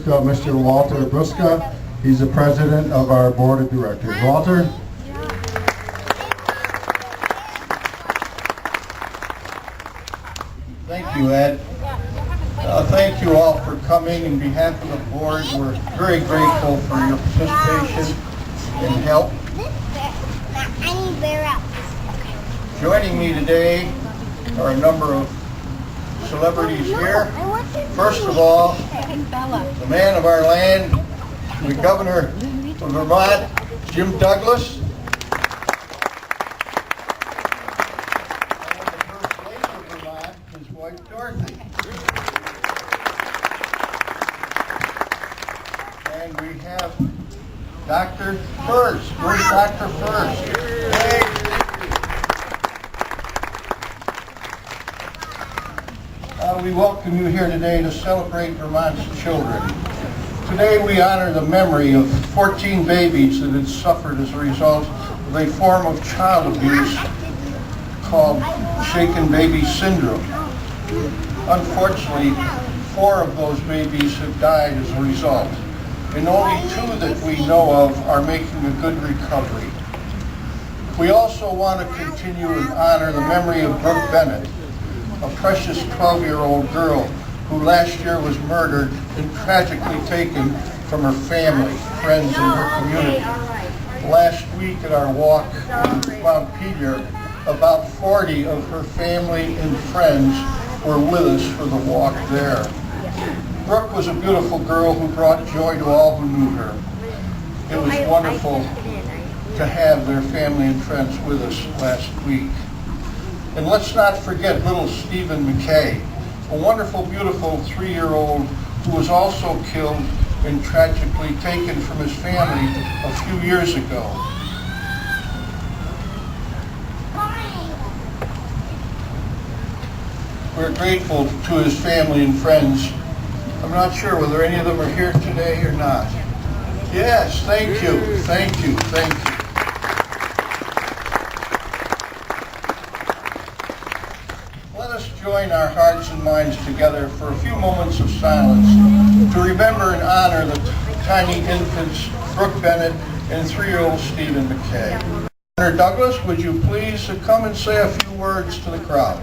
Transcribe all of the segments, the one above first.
Mr. Walter Bruska. He's the president of our board of directors. Walter? Thank you, Ed. Thank you all for coming. On behalf of the board, we're very grateful for your participation and help. Joining me today are a number of celebrities here. First of all, the man of our land, the governor of Vermont, Jim Douglas. And the first lady of Vermont, his wife Dorothy. And we have Dr. First. Where's Dr. First? Hey. We welcome you here today to celebrate Vermont's children. Today we honor the memory of 14 babies that had suffered as a result of a form of child abuse called shaken baby syndrome. Unfortunately, 4 of those babies have died as a result, and only 2 that we know of are making a good recovery. We also want to continue and honor the memory of Brooke Bennett, a precious 12-year-old girl who last year was murdered and tragically taken from her family, friends, and her community. Last week at our walk in Montpelier, about 40 of her family and friends were with us for the walk there. Brooke was a beautiful girl who brought joy to all who knew her. It was wonderful to have their family and friends with us last week. And let's not forget little Stephen McKay, a wonderful, beautiful 3-year-old who was also killed and tragically taken from his family a few years ago. We're grateful to his family and friends. I'm not sure whether any of them are here today or not. Yes, thank you, thank you, thank you. Join our hearts and minds together for a few moments of silence to remember and honor the tiny infants Brooke Bennett and 3-year-old Stephen McKay. Governor Douglas, would you please come and say a few words to the crowd?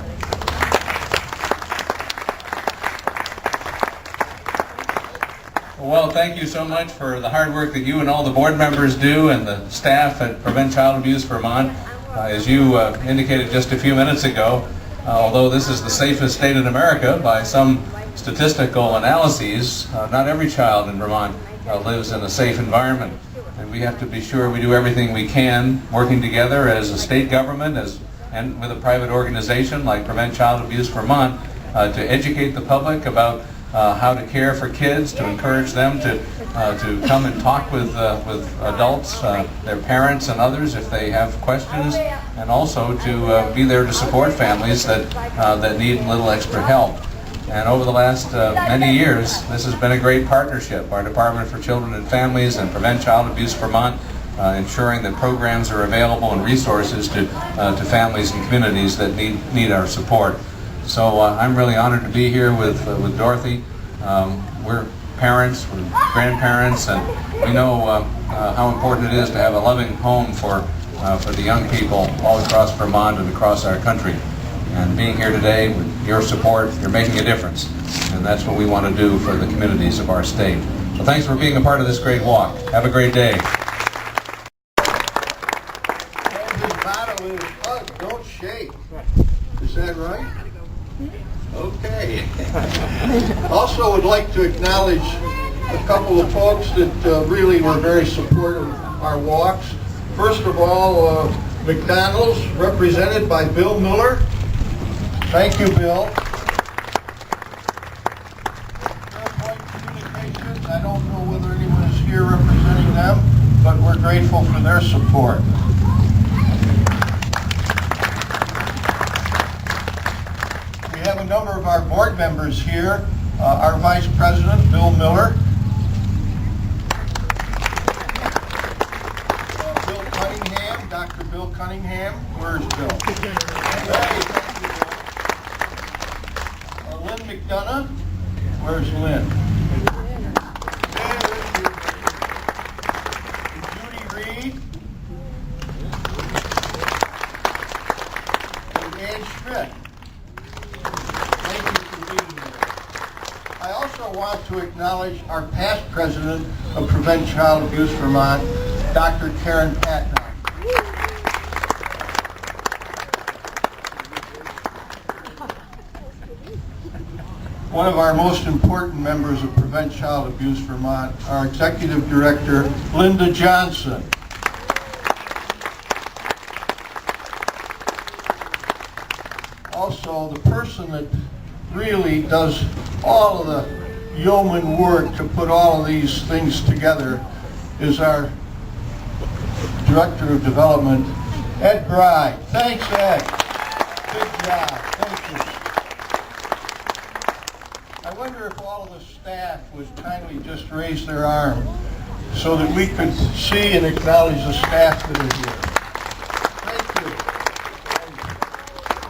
Well, thank you so much for the hard work that you and all the board members do and the staff at Prevent Child Abuse Vermont. As you indicated just a few minutes ago, although this is the safest state in America by some statistical analyses, not every child in Vermont lives in a safe environment. And we have to be sure we do everything we can, working together as a state government and with a private organization like Prevent Child Abuse Vermont to educate the public about how to care for kids, to encourage them to come and talk with adults, their parents and others if they have questions, and also to be there to support families that need a little extra help. And over the last many years, this has been a great partnership. Our Department for Children and Families and Prevent Child Abuse Vermont, ensuring that programs are available and resources to families and communities that need our support. So I'm really honored to be here with Dorothy. We're parents, we're grandparents, and we know how important it is to have a loving home for the young people all across Vermont and across our country. And being here today with your support, you're making a difference. And that's what we want to do for the communities of our state. So thanks for being a part of this great walk. Have a great day. And his motto is, don't shake. Is that right? Okay. Also would like to acknowledge a couple of folks that really were very supportive of our walks. First of all, McDonald's, represented by Bill Miller. Thank you, Bill. Communications, I don't know whether anyone is here representing them, but we're grateful for their support. We have a number of our board members here. Our Vice President, Bill Miller. Bill Cunningham, Dr. Bill Cunningham. Where's Bill? Hey, thank you, Bill. Lynn McDonough. Where's Lynn? want to acknowledge our past president of Prevent Child Abuse Vermont, Dr. Karen Patnock. One of our most important members of Prevent Child Abuse Vermont, our Executive Director, Linda Johnson. Also, the person that really does all of the yeoman work to put all of these things together is our Director of Development, Ed Bride. Thanks, Ed. Good job. Thank you. I wonder if all of the staff would kindly just raise their arm so that we could see and acknowledge the staff that are here. Thank you. And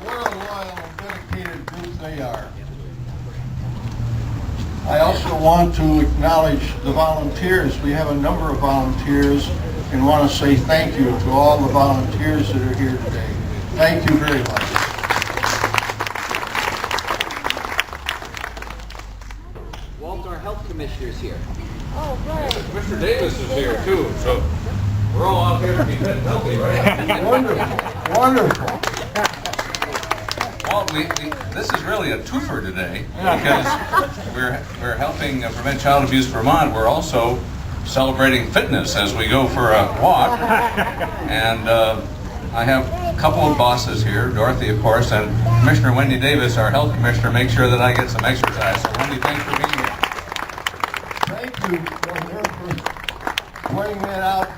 what a loyal and dedicated group they are. I also want to acknowledge the volunteers. We have a number of volunteers and want to say thank you to all the volunteers that are here today. Thank you very much. Our health commissioner's here. Oh, right. Mr. Davis is here too, so we're all out here to be fit and healthy, right? Wonderful, wonderful. Well, this is really a twofer today because we're helping Prevent Child Abuse Vermont. We're also celebrating fitness as we go for a walk. And I have a couple of bosses here, Dorothy, of course, and Commissioner Wendy Davis, our health commissioner, makes sure that I get some exercise. So Wendy, thanks for being here. Thank you for pointing that out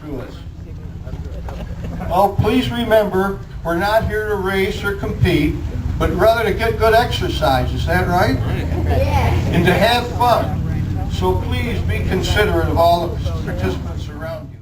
to us. Oh, please remember, we're not here to race or compete, but rather to get good exercise. Is that right? Yes. And to have fun. So please be considerate of all the participants around you.